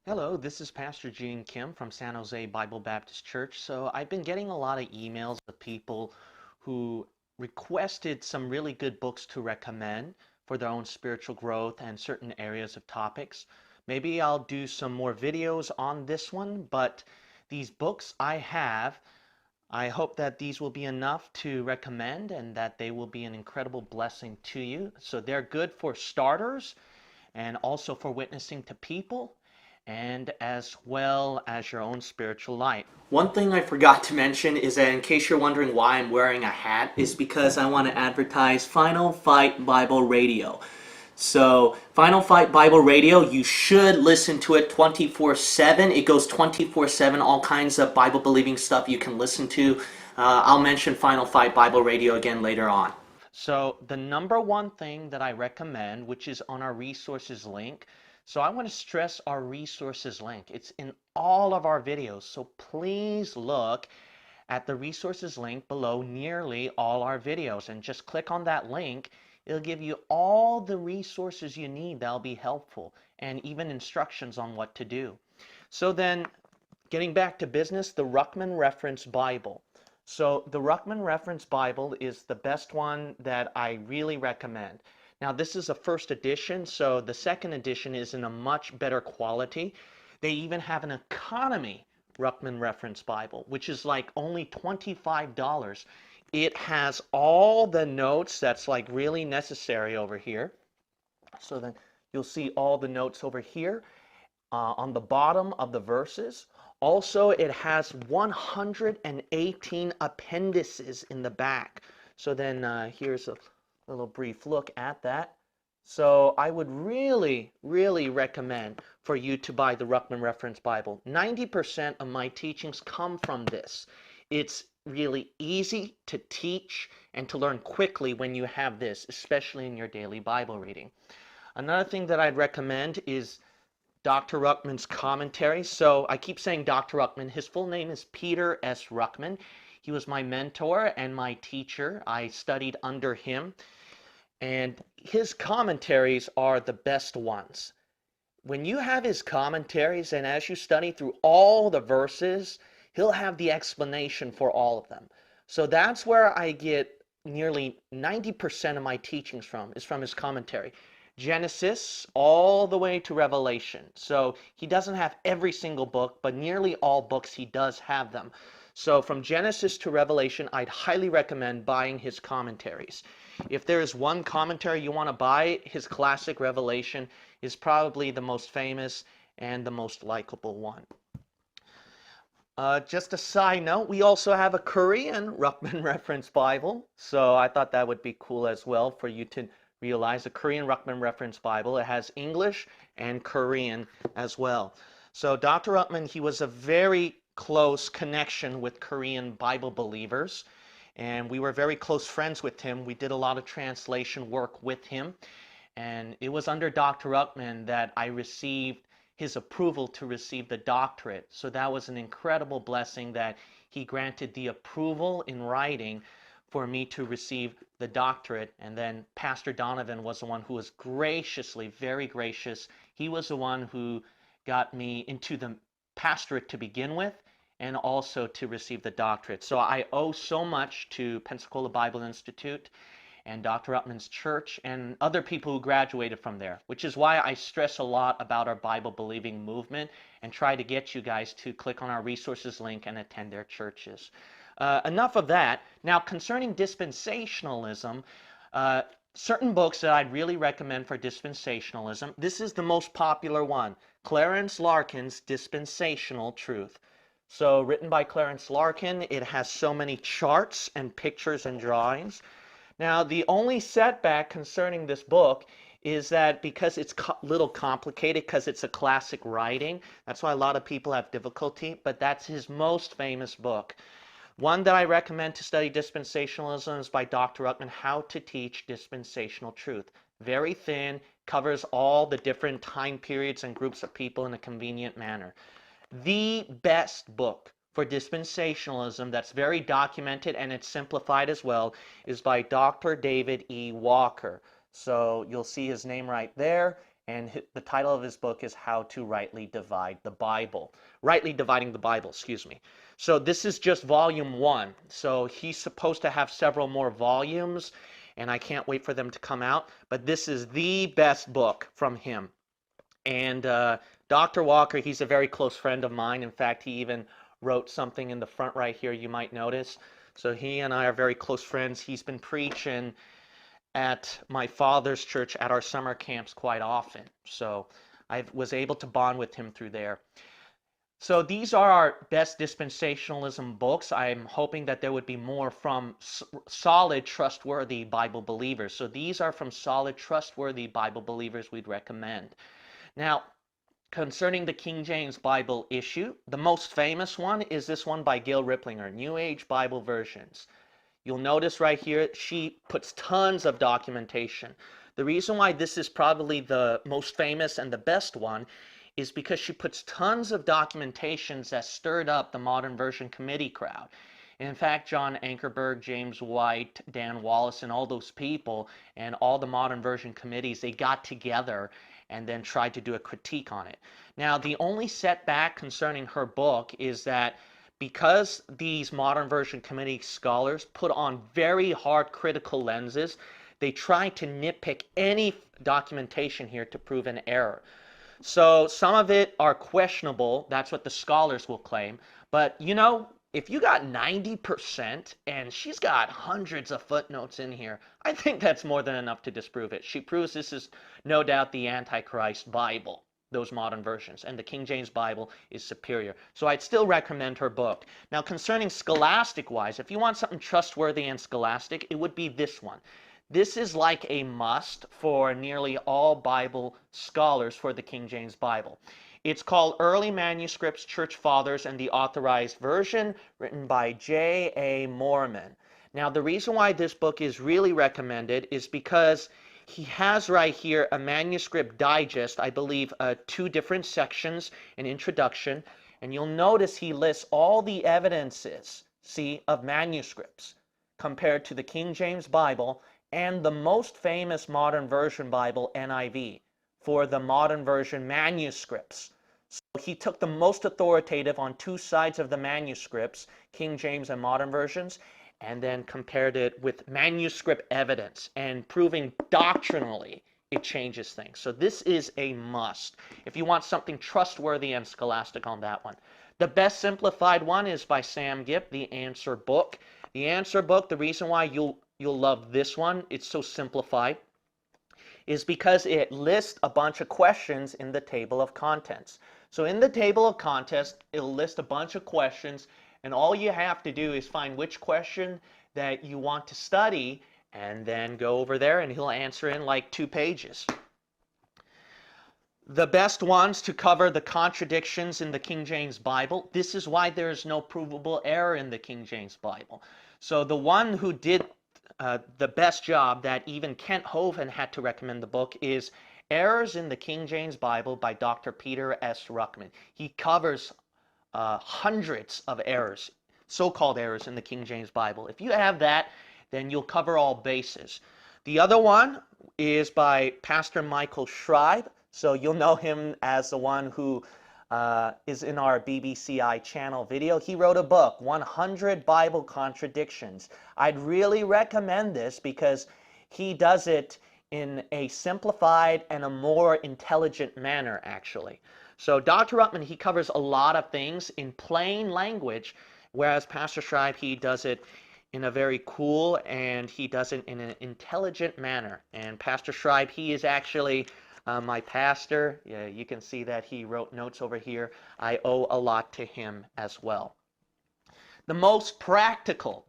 Hello, this is Pastor Gene Kim from San Jose Bible Baptist Church. So I've been getting a lot of emails of people who requested some really good books to recommend for their own spiritual growth and certain areas of topics. Maybe I'll do some more videos on this one, but these books I have, I hope that these will be enough to recommend and that they will be an incredible blessing to you. So they're good for starters and also for witnessing to people and as well as your own spiritual life. One thing I forgot to mention is that in case you're wondering why I'm wearing a hat, is because I want to advertise Final Fight Bible Radio. So, Final Fight Bible Radio, you should listen to it 24/7. It goes 24/7, all kinds of Bible believing stuff you can listen to. I'll mention Final Fight Bible Radio again later on. So the number one thing that I recommend, which is on our resources link, so I want to stress our resources link. It's in all of our videos, so please look at the resources link below nearly all our videos and just click on that link. It'll give you all the resources you need that'll be helpful and even instructions on what to do. So then, getting back to business, the Ruckman Reference Bible. So the Ruckman Reference Bible is the best one that I really recommend. Now this is a first edition, so the second edition is in a much better quality. They even have an economy Ruckman Reference Bible, which is like only $25. It has all the notes that's like really necessary over here. So then you'll see all the notes over here on the bottom of the verses. Also, it has 118 appendices in the back. So then here's a little brief look at that. So I would really, really recommend for you to buy the Ruckman Reference Bible. 90% of my teachings come from this. It's really easy to teach and to learn quickly when you have this, especially in your daily Bible reading. Another thing that I'd recommend is Dr. Ruckman's commentary. So I keep saying Dr. Ruckman. His full name is Peter S. Ruckman. He was my mentor and my teacher. I studied under him. And his commentaries are the best ones. When you have his commentaries and as you study through all the verses, he'll have the explanation for all of them. So that's where I get nearly 90% of my teachings from, is from his commentary. Genesis all the way to Revelation. So he doesn't have every single book, but nearly all books he does have them. So from Genesis to Revelation, I'd highly recommend buying his commentaries. If there is one commentary you want to buy, his classic Revelation is probably the most famous and the most likable one. Just a side note, we also have a Korean Ruckman Reference Bible. So I thought that would be cool as well for you to realize. A Korean Ruckman Reference Bible. It has English and Korean as well. So Dr. Ruckman, he was a very close connection with Korean Bible believers, and we were very close friends with him. We did a lot of translation work with him, and it was under Dr. Ruckman that I received his approval to receive the doctorate. So that was an incredible blessing that he granted the approval in writing for me to receive the doctorate. And then Pastor Donovan was the one who was graciously, very gracious. He was the one who got me into the pastorate to begin with and also to receive the doctorate. So I owe so much to Pensacola Bible Institute and Dr. Ruckman's church and other people who graduated from there, which is why I stress a lot about our Bible believing movement and try to get you guys to click on our resources link and attend their churches. Enough of that. Now, concerning dispensationalism, certain books that I'd really recommend for dispensationalism, this is the most popular one, Clarence Larkin's Dispensational Truth. So, written by Clarence Larkin, it has so many charts and pictures and drawings. Now, the only setback concerning this book is that because it's a little complicated, because it's a classic writing, that's why a lot of people have difficulty, but that's his most famous book. One that I recommend to study dispensationalism is by Dr. Ruckman, How to Teach Dispensational Truth. Very thin, covers all the different time periods and groups of people in a convenient manner. The best book for dispensationalism that's very documented and it's simplified as well is by Dr. David E. Walker. So you'll see his name right there, and the title of his book is How to Rightly Divide the Bible. Rightly Dividing the Bible, excuse me. So this is just volume 1. So he's supposed to have several more volumes, and I can't wait for them to come out. But this is the best book from him. And Dr. Walker, he's a very close friend of mine. In fact, he even wrote something in the front right here you might notice. So he and I are very close friends. He's been preaching at my father's church at our summer camps quite often. So I was able to bond with him through there. So these are our best dispensationalism books. I'm hoping that there would be more from solid, trustworthy Bible believers. So these are from solid, trustworthy Bible believers we'd recommend. Now, concerning the King James Bible issue, the most famous one is this one by Gil Riplinger, New Age Bible Versions. You'll notice right here, she puts tons of documentation. The reason why this is probably the most famous and the best one is because she puts tons of documentations that stirred up the Modern Version Committee crowd. In fact, John Ankerberg, James White, Dan Wallace, and all those people, and all the Modern Version committees, they got together and then tried to do a critique on it. Now, the only setback concerning her book is that because these Modern Version Committee scholars put on very hard critical lenses, they try to nitpick any documentation here to prove an error. So some of it are questionable, that's what the scholars will claim, but you know, if you got 90% and she's got hundreds of footnotes in here, I think that's more than enough to disprove it. She proves this is no doubt the Antichrist Bible, those modern versions, and the King James Bible is superior. So I'd still recommend her book. Now concerning scholastic-wise, if you want something trustworthy and scholastic, it would be this one. This is like a must for nearly all Bible scholars for the King James Bible. It's called Early Manuscripts, Church Fathers, and the Authorized Version, written by J.A. Moorman. Now, the reason why this book is really recommended is because he has right here a manuscript digest, I believe 2 different sections, an introduction, and you'll notice he lists all the evidences, see, of manuscripts compared to the King James Bible and the most famous modern version Bible, NIV, for the modern version manuscripts. So he took the most authoritative on 2 sides of the manuscripts, King James and modern versions, and then compared it with manuscript evidence and proving doctrinally it changes things. So this is a must if you want something trustworthy and scholastic on that one. The best simplified one is by Sam Gipp, The Answer Book. The Answer Book, the reason why you'll love this one, it's so simplified, is because it lists a bunch of questions in the table of contents. So in the table of contents, it'll list a bunch of questions, and all you have to do is find which question that you want to study, and then go over there, and he'll answer in like 2 pages. The best ones to cover the contradictions in the King James Bible. This is why there is no provable error in the King James Bible. So the one who did the best job that even Kent Hovind had to recommend the book is Errors in the King James Bible by Dr. Peter S. Ruckman. He covers hundreds of errors, so-called errors in the King James Bible. If you have that, then you'll cover all bases. The other one is by Pastor Michael Schreiber. So you'll know him as the one who is in our BBCI channel video. He wrote a book, 100 Bible Contradictions. I'd really recommend this because he does it in a simplified and a more intelligent manner, actually. So Dr. Ruckman, he covers a lot of things in plain language, whereas Pastor Schreiber, he does it in a very cool and he does it in an intelligent manner. And Pastor Schreiber, he is actually my pastor. Yeah, you can see that he wrote notes over here. I owe a lot to him as well. The most practical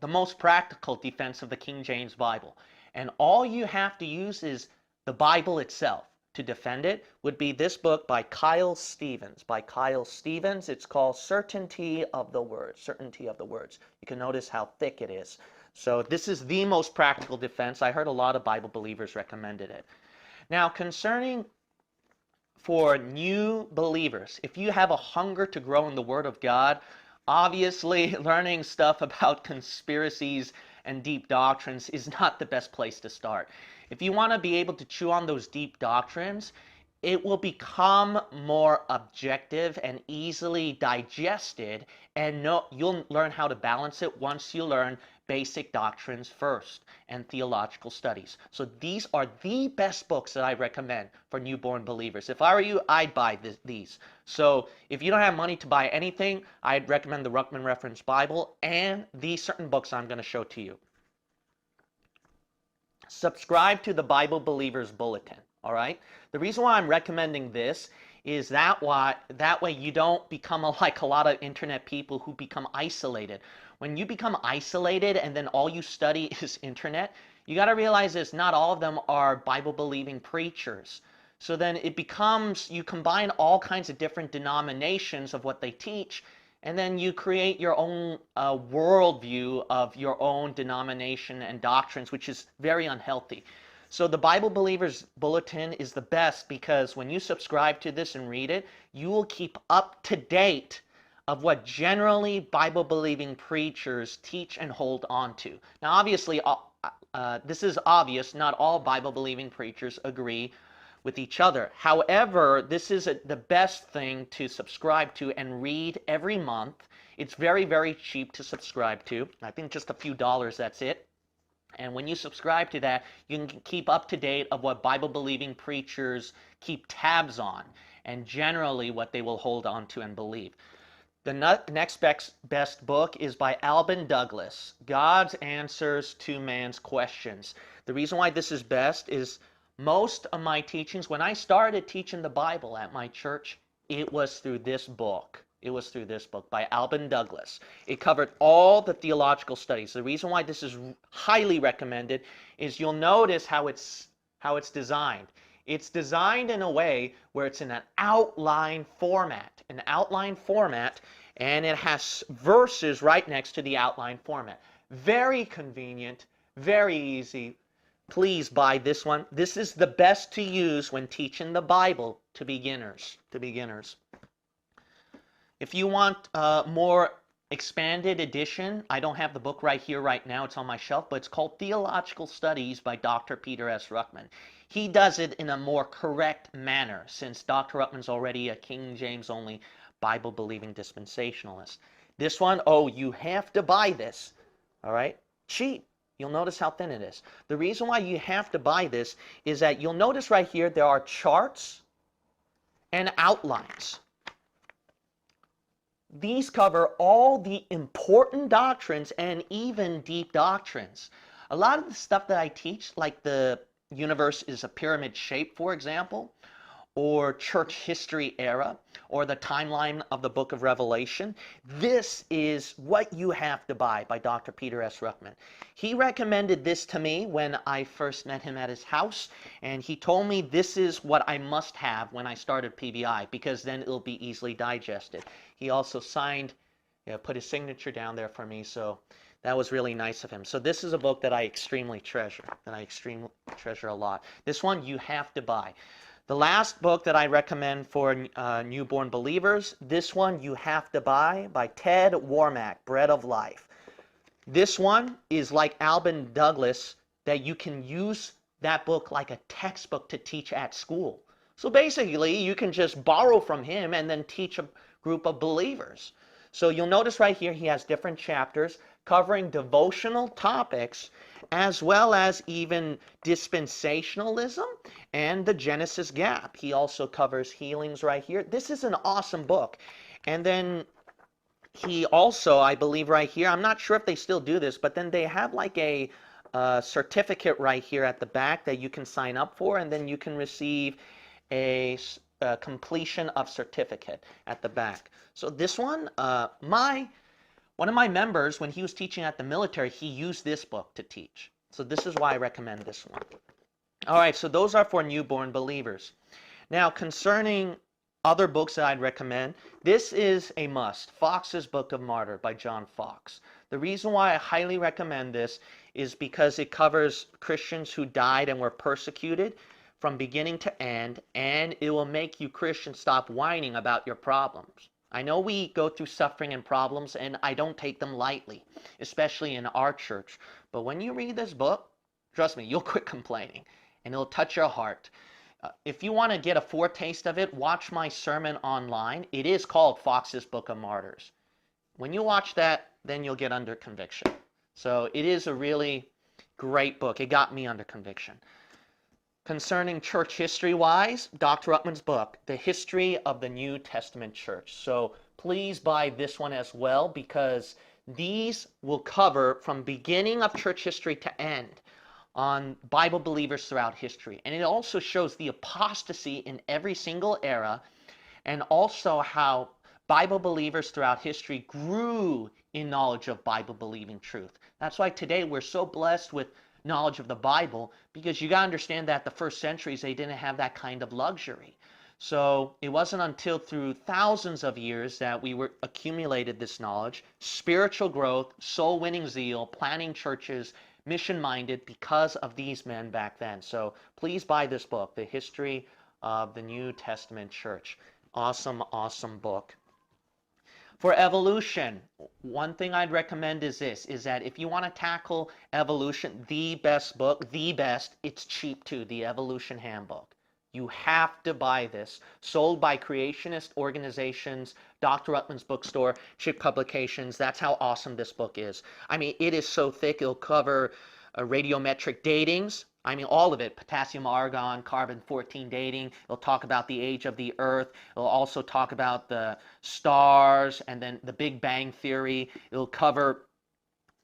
defense of the King James Bible, and all you have to use is the Bible itself to defend it, would be this book by Kyle Stevens. It's called Certainty of the Words. Certainty of the Words. You can notice how thick it is. So this is the most practical defense. I heard a lot of Bible believers recommended it. Now, concerning for new believers, if you have a hunger to grow in the Word of God, obviously learning stuff about conspiracies and deep doctrines is not the best place to start. If you want to be able to chew on those deep doctrines, it will become more objective and easily digested, and you'll learn how to balance it once you learn basic doctrines first and theological studies. So these are the best books that I recommend for newborn believers. If I were you, I'd buy these. So if you don't have money to buy anything, I'd recommend the Ruckman Reference Bible and these certain books I'm going to show to you. Subscribe to the Bible Believers Bulletin, all right? The reason why I'm recommending this is that way you don't become like a lot of internet people who become isolated. When you become isolated and then all you study is internet, you got to realize this, not all of them are Bible-believing preachers. So then it becomes, you combine all kinds of different denominations of what they teach, and then you create your own worldview of your own denomination and doctrines, which is very unhealthy. So the Bible Believers Bulletin is the best because when you subscribe to this and read it, you will keep up to date of what generally Bible-believing preachers teach and hold on to. Now, obviously, this is obvious. Not all Bible-believing preachers agree with each other. However, this is the best thing to subscribe to and read every month. It's very, very cheap to subscribe to. I think just a few dollars, that's it. And when you subscribe to that, you can keep up to date of what Bible-believing preachers keep tabs on and generally what they will hold on to and believe. The next best book is by Alban Douglas, God's Answers to Man's Questions. The reason why this is best is most of my teachings, when I started teaching the Bible at my church, it was through this book. It was through this book by Alban Douglas. It covered all the theological studies. The reason why this is highly recommended is you'll notice how it's designed. It's designed in a way where it's in an outline format. And it has verses right next to the outline format. Very convenient, very easy. Please buy this one. This is the best to use when teaching the Bible to beginners. If you want a more expanded edition, I don't have the book right here right now. It's on my shelf, but it's called Theological Studies by Dr. Peter S. Ruckman. He does it in a more correct manner since Dr. Ruckman's already a King James only Bible-believing dispensationalist. This one, oh, you have to buy this. All right? Cheap. You'll notice how thin it is. The reason why you have to buy this is that you'll notice right here there are charts and outlines. These cover all the important doctrines and even deep doctrines. A lot of the stuff that I teach, like the universe is a pyramid shape, for example, or church history era, or the timeline of the book of Revelation, this is what you have to buy by Dr. Peter S. Ruckman. He recommended this to me when I first met him at his house, and he told me this is what I must have when I started PBI, because then it'll be easily digested. He also put his signature down there for me, so that was really nice of him. So this is a book that I extremely treasure, a lot. This one you have to buy. The last book that I recommend for newborn believers, this one you have to buy by Ted Warmack, Bread of Life. This one is like Alban Douglas, that you can use that book like a textbook to teach at school. So basically, you can just borrow from him and then teach a group of believers. So you'll notice right here he has different chapters covering devotional topics as well as even dispensationalism and the Genesis gap. He also covers healings right here. This is an awesome book. And then he also, I believe right here, I'm not sure if they still do this, but then they have like a certificate right here at the back that you can sign up for, and then you can receive a completion of certificate at the back. So this one, one of my members, when he was teaching at the military, he used this book to teach. So this is why I recommend this one. All right, so those are for newborn believers. Now, concerning other books that I'd recommend, this is a must. Fox's Book of Martyr by John Fox. The reason why I highly recommend this is because it covers Christians who died and were persecuted from beginning to end, and it will make you Christians stop whining about your problems. I know we go through suffering and problems, and I don't take them lightly, especially in our church. But when you read this book, trust me, you'll quit complaining, and it'll touch your heart. If you want to get a foretaste of it, watch my sermon online. It is called Fox's Book of Martyrs. When you watch that, then you'll get under conviction. So it is a really great book. It got me under conviction. Concerning church history-wise, Dr. Ruckman's book, The History of the New Testament Church. So please buy this one as well, because these will cover from beginning of church history to end on Bible believers throughout history. And it also shows the apostasy in every single era, and also how Bible believers throughout history grew in knowledge of Bible-believing truth. That's why today we're so blessed with knowledge of the Bible, because you got to understand that the first centuries, they didn't have that kind of luxury. So it wasn't until through thousands of years that we were accumulated this knowledge, spiritual growth, soul-winning zeal, planting churches, mission-minded, because of these men back then. So please buy this book, The History of the New Testament Church. Awesome, awesome book. For evolution, one thing I'd recommend is this, is that if you want to tackle evolution, the best book, it's cheap too, the Evolution Handbook. You have to buy this. Sold by creationist organizations, Dr. Ruckman's bookstore, Chick Publications. That's how awesome this book is. I mean, it is so thick. It'll cover radiometric datings. I mean, all of it. Potassium, argon, carbon-14 dating. It'll talk about the age of the Earth. It'll also talk about the stars and then the Big Bang Theory. It'll cover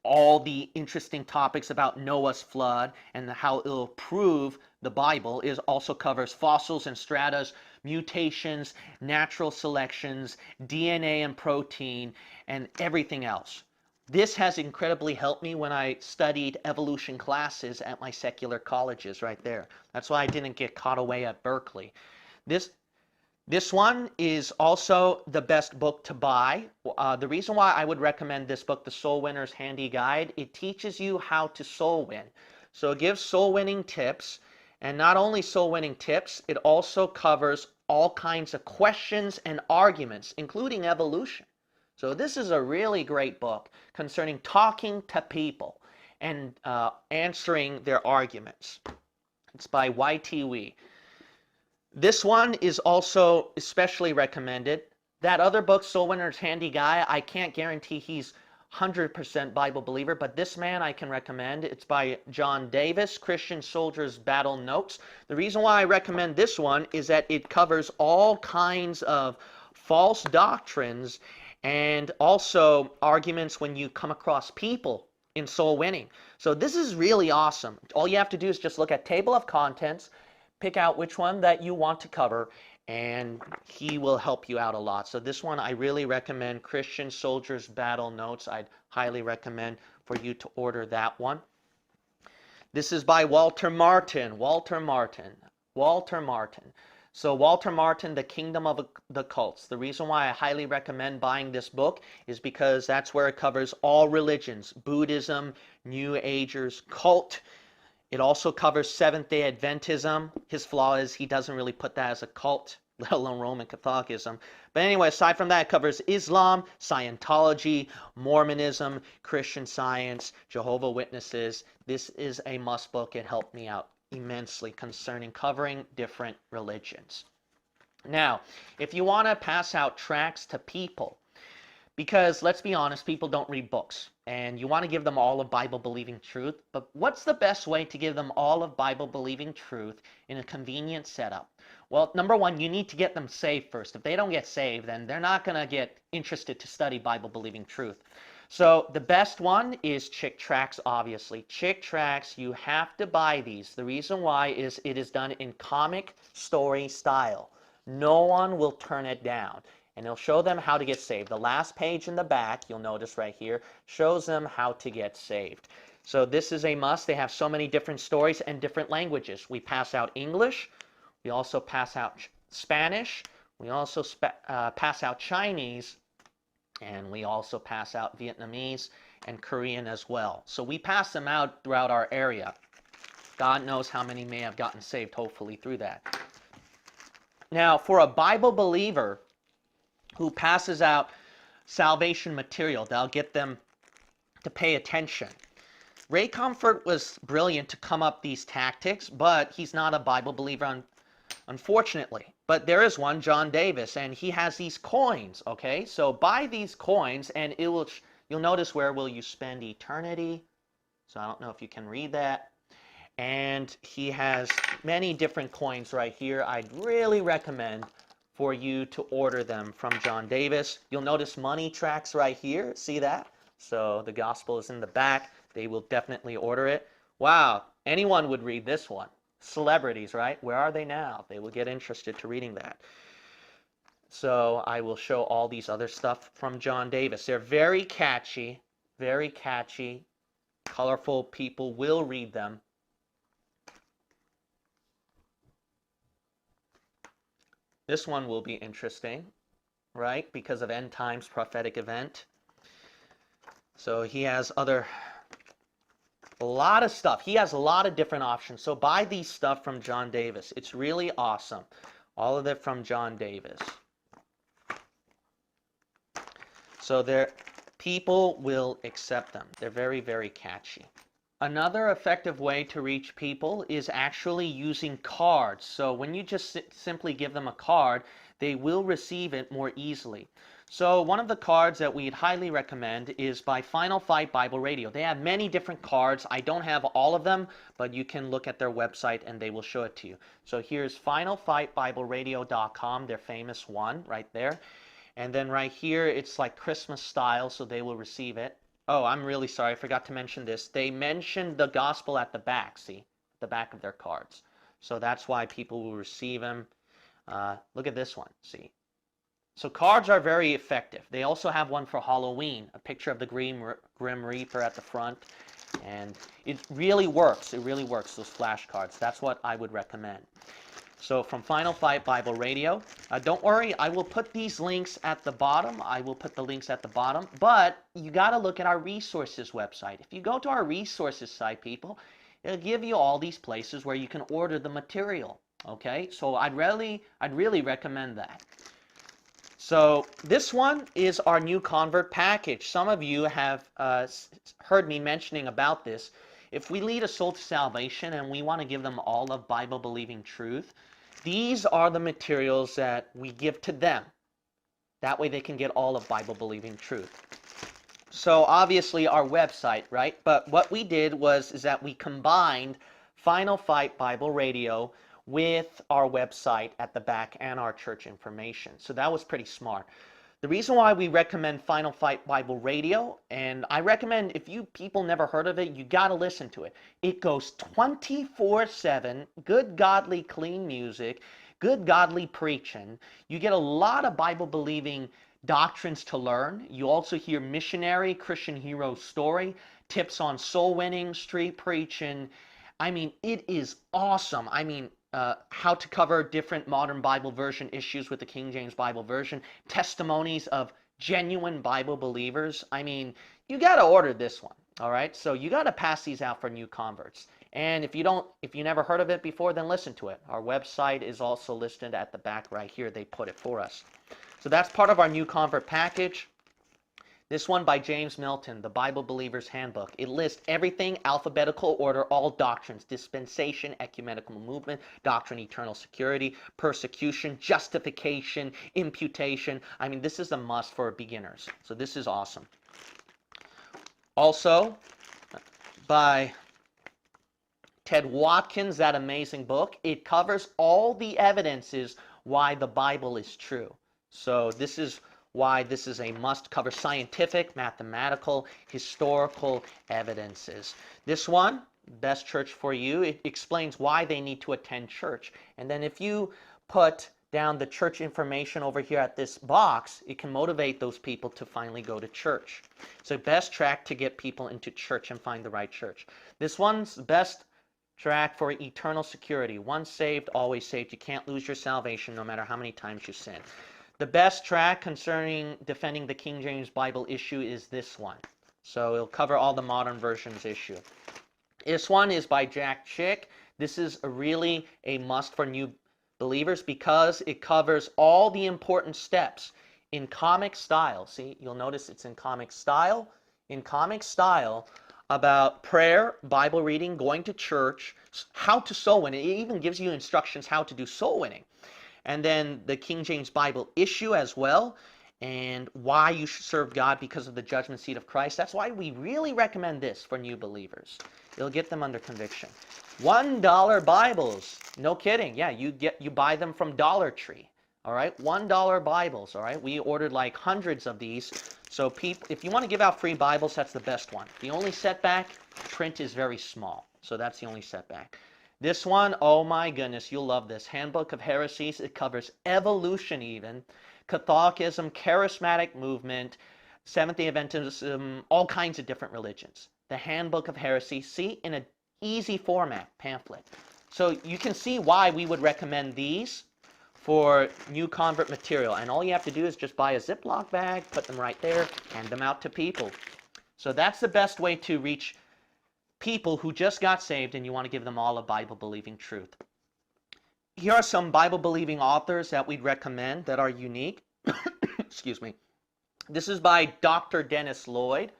all the interesting topics about Noah's flood and how it'll prove the Bible. It also covers fossils and stratas, mutations, natural selections, DNA and protein, and everything else. This has incredibly helped me when I studied evolution classes at my secular colleges right there. That's why I didn't get caught away at Berkeley. This one is also the best book to buy. The reason why I would recommend this book, The Soul Winner's Handy Guide, it teaches you how to soul win. So it gives soul winning tips, and not only soul winning tips, it also covers all kinds of questions and arguments, including evolution. So this is a really great book concerning talking to people and answering their arguments. It's by Y.T. Wee. This one is also especially recommended. That other book, Soul Winner's Handy Guy, I can't guarantee he's 100% Bible believer, but this man I can recommend. It's by John Davis, Christian Soldiers Battle Notes. The reason why I recommend this one is that it covers all kinds of false doctrines and also arguments when you come across people in soul winning. So this is really awesome. All you have to do is just look at table of contents, pick out which one that you want to cover, and he will help you out a lot. So this one I really recommend, Christian Soldiers Battle Notes. I'd highly recommend for you to order that one. This is by Walter Martin. So Walter Martin, The Kingdom of the Cults. The reason why I highly recommend buying this book is because that's where it covers all religions, Buddhism, New Agers, cult. It also covers Seventh-day Adventism. His flaw is he doesn't really put that as a cult, let alone Roman Catholicism. But anyway, aside from that, it covers Islam, Scientology, Mormonism, Christian Science, Jehovah's Witnesses. This is a must book. It helped me out immensely concerning covering different religions. Now, if you want to pass out tracts to people, because let's be honest, people don't read books, and you want to give them all of Bible-believing truth, but what's the best way to give them all of Bible-believing truth in a convenient setup? Well, number one, you need to get them saved first. If they don't get saved, then they're not going to get interested to study Bible-believing truth. So the best one is Chick Tracts, obviously. Chick Tracts, you have to buy these. The reason why is it is done in comic story style. No one will turn it down. And it'll show them how to get saved. The last page in the back, you'll notice right here, shows them how to get saved. So this is a must. They have so many different stories and different languages. We pass out English. We also pass out Spanish. We also pass out Chinese. And we also pass out Vietnamese and Korean as well. So we pass them out throughout our area. God knows how many may have gotten saved, hopefully, through that. Now, for a Bible believer who passes out salvation material, that'll get them to pay attention. Ray Comfort was brilliant to come up these tactics, but he's not a Bible believer unfortunately. But there is one, John Davis, and he has these coins, okay? So buy these coins, and it will, you'll notice where will you spend eternity. So I don't know if you can read that. And he has many different coins right here. I'd really recommend for you to order them from John Davis. You'll notice money tracts right here. See that? So the gospel is in the back. They will definitely order it. Wow, anyone would read this one. Celebrities, right? Where are they now? They will get interested to reading that. So I will show all these other stuff from John Davis. They're very catchy, colorful. People will read them. This one will be interesting, right? Because of end times prophetic event. So he has a lot of stuff. He has a lot of different options. So buy these stuff from John Davis. It's really awesome. All of it from John Davis. So people will accept them. They're very, very catchy. Another effective way to reach people is actually using cards. So when you just simply give them a card, they will receive it more easily. So one of the cards that we'd highly recommend is by Final Fight Bible Radio. They have many different cards. I don't have all of them, but you can look at their website and they will show it to you. So here's finalfightbibleradio.com, their famous one right there. And then right here, it's like Christmas style, so they will receive it. Oh, I'm really sorry. I forgot to mention this. They mentioned the gospel at the back, see? The back of their cards. So that's why people will receive them. Look at this one, see? So cards are very effective. They also have one for Halloween, a picture of the Grim Reaper at the front. And it really works. It really works, those flashcards. That's what I would recommend. So from Final Fight Bible Radio, don't worry, I will put these links at the bottom. But you got to look at our resources website. If you go to our resources site, people, it'll give you all these places where you can order the material. Okay, so I'd really recommend that. So this one is our new convert package. Some of you have heard me mentioning about this. If we lead a soul to salvation and we want to give them all of Bible-believing truth, these are the materials that we give to them. That way they can get all of Bible-believing truth. So obviously our website, right? But what we did is that we combined Final Fight Bible Radio with our website at the back and our church information. So that was pretty smart. The reason why we recommend Final Fight Bible Radio, and I recommend if you people never heard of it, you got to listen to it. It goes 24/7, good, godly, clean music, good, godly preaching. You get a lot of Bible-believing doctrines to learn. You also hear missionary, Christian hero story, tips on soul winning, street preaching. I mean, it is awesome. I mean, how to cover different modern Bible version issues with the King James Bible version, testimonies of genuine Bible believers. I mean, you got to order this one, all right? So you got to pass these out for new converts. And if you never heard of it before, then listen to it. Our website is also listed at the back right here. They put it for us. So that's part of our new convert package. This one by James Milton, The Bible Believer's Handbook. It lists everything, alphabetical order, all doctrines, dispensation, ecumenical movement, doctrine, eternal security, persecution, justification, imputation. I mean, this is a must for beginners. So this is awesome. Also, by Ted Watkins, that amazing book. It covers all the evidences why the Bible is true. So this is why this is a must cover: scientific, mathematical, historical evidences. This one, Best Church for You, it explains why they need to attend church. And then if you put down the church information over here at this box, it can motivate those people to finally go to church. So best track to get people into church and find the right church. This one's best track for eternal security. Once saved, always saved. You can't lose your salvation no matter how many times you sin. The best track concerning defending the King James Bible issue is this one. So it'll cover all the modern versions issue. This one is by Jack Chick. This is really a must for new believers because it covers all the important steps in comic style. See, you'll notice it's in comic style. In comic style about prayer, Bible reading, going to church, how to soul win. It even gives you instructions how to do soul winning. And then the King James Bible issue as well, and why you should serve God because of the judgment seat of Christ. That's why we really recommend this for new believers. It'll get them under conviction. $1 Bibles. No kidding. Yeah, you buy them from Dollar Tree. All right, $1 Bibles. All right, we ordered like hundreds of these. So people, if you want to give out free Bibles, that's the best one. The only setback, print is very small. So that's the only setback. This one, oh my goodness, you'll love this. Handbook of Heresies. It covers evolution even, Catholicism, charismatic movement, Seventh-day Adventism, all kinds of different religions. The Handbook of Heresies. See, in an easy format, pamphlet. So you can see why we would recommend these for new convert material. And all you have to do is just buy a Ziploc bag, put them right there, hand them out to people. So that's the best way to reach people who just got saved and you want to give them all a Bible-believing truth. Here are some Bible-believing authors that we'd recommend that are unique. Excuse me. This is by Dr. Dennis Lloyd.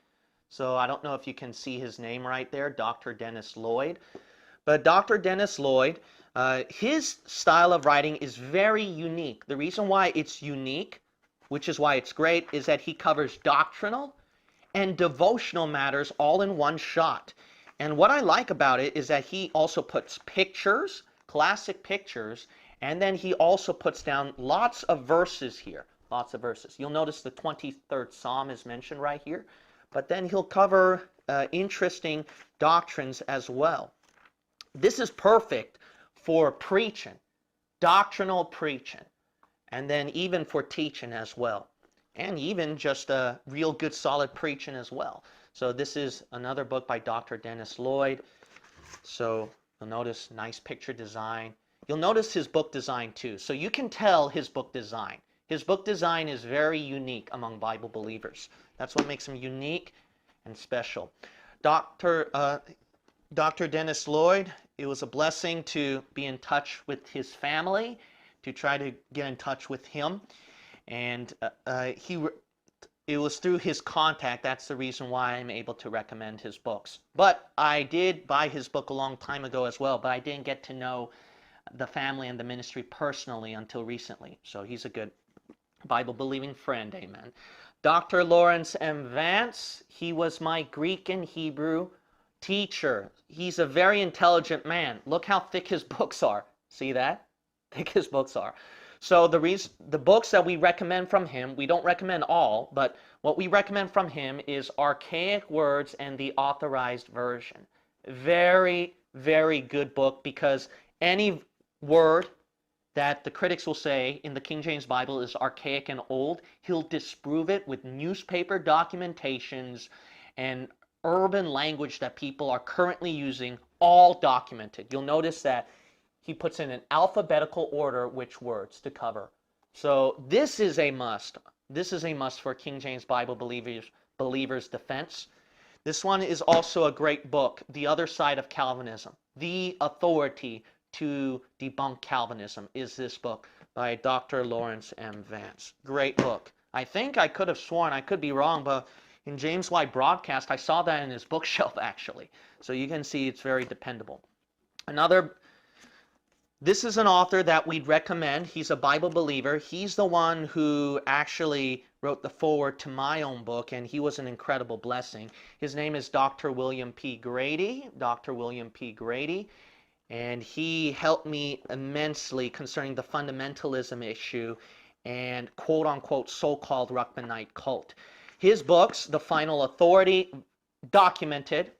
So I don't know if you can see his name right there, Dr. Dennis Lloyd. But Dr. Dennis Lloyd, his style of writing is very unique. The reason why it's unique, which is why it's great, is that he covers doctrinal and devotional matters all in one shot. And what I like about it is that he also puts pictures, classic pictures, and then he also puts down lots of verses here. Lots of verses. You'll notice the 23rd Psalm is mentioned right here. But then he'll cover interesting doctrines as well. This is perfect for preaching, doctrinal preaching, and then even for teaching as well. And even just a real good solid preaching as well. So this is another book by Dr. Dennis Lloyd. So you'll notice nice picture design. You'll notice his book design too. So you can tell his book design. His book design is very unique among Bible believers. That's what makes him unique and special. Dr. Dennis Lloyd, it was a blessing to be in touch with his family, to try to get in touch with him. And it was through his contact, that's the reason why I'm able to recommend his books. But I did buy his book a long time ago as well, but I didn't get to know the family and the ministry personally until recently. So he's a good Bible-believing friend, amen. Dr. Lawrence M. Vance, he was my Greek and Hebrew teacher. He's a very intelligent man. Look how thick his books are. See that? Thick his books are. So the books that we recommend from him, we don't recommend all, but what we recommend from him is Archaic Words and the Authorized Version. Very, very good book, because any word that the critics will say in the King James Bible is archaic and old, he'll disprove it with newspaper documentations and urban language that people are currently using, all documented. You'll notice that he puts in an alphabetical order which words to cover. So this is a must. This is a must for King James Bible believers' defense. This one is also a great book, The Other Side of Calvinism. The Authority to Debunk Calvinism is this book by Dr. Lawrence M. Vance. Great book. I think I could have sworn, I could be wrong, but in James White Broadcast, I saw that in his bookshelf actually. So you can see it's very dependable. This is an author that we'd recommend. He's a Bible believer. He's the one who actually wrote the foreword to my own book, and he was an incredible blessing. His name is Dr. William P. Grady. Dr. William P. Grady. And he helped me immensely concerning the fundamentalism issue and quote-unquote so-called Ruckmanite cult. His books, The Final Authority, documented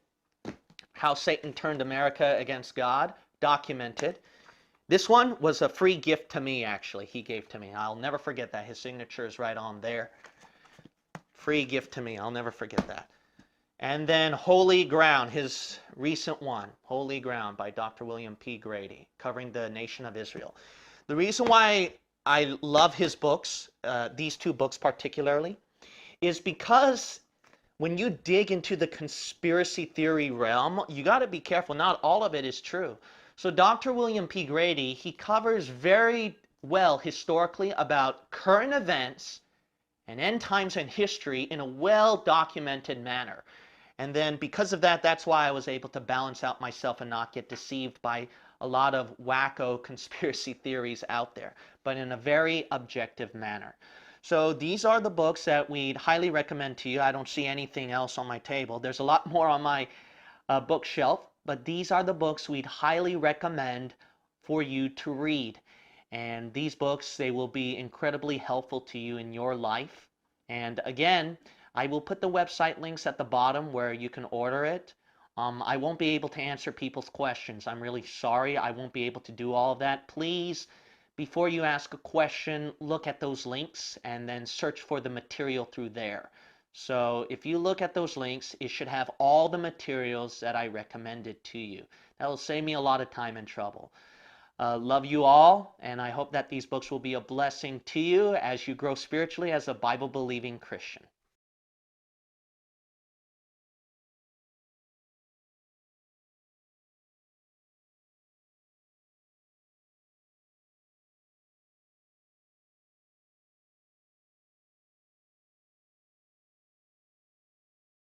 how Satan turned America against God, documented. This one was a free gift to me, actually. He gave to me. I'll never forget that. His signature is right on there. Free gift to me. I'll never forget that. And then Holy Ground, his recent one, Holy Ground by Dr. William P. Grady, covering the nation of Israel. The reason why I love his books, these two books particularly, is because when you dig into the conspiracy theory realm, you got to be careful. Not all of it is true. So Dr. William P. Grady, he covers very well historically about current events and end times in history in a well-documented manner. And then because of that, that's why I was able to balance out myself and not get deceived by a lot of wacko conspiracy theories out there, but in a very objective manner. So these are the books that we'd highly recommend to you. I don't see anything else on my table. There's a lot more on my bookshelf, but these are the books we'd highly recommend for you to read. And these books, they will be incredibly helpful to you in your life. And again, I will put the website links at the bottom where you can order it. I won't be able to answer people's questions. I'm really sorry. I won't be able to do all of that. Please, before you ask a question, look at those links and then search for the material through there. So if you look at those links, it should have all the materials that I recommended to you. That will save me a lot of time and trouble. Love you all, and I hope that these books will be a blessing to you as you grow spiritually as a Bible-believing Christian.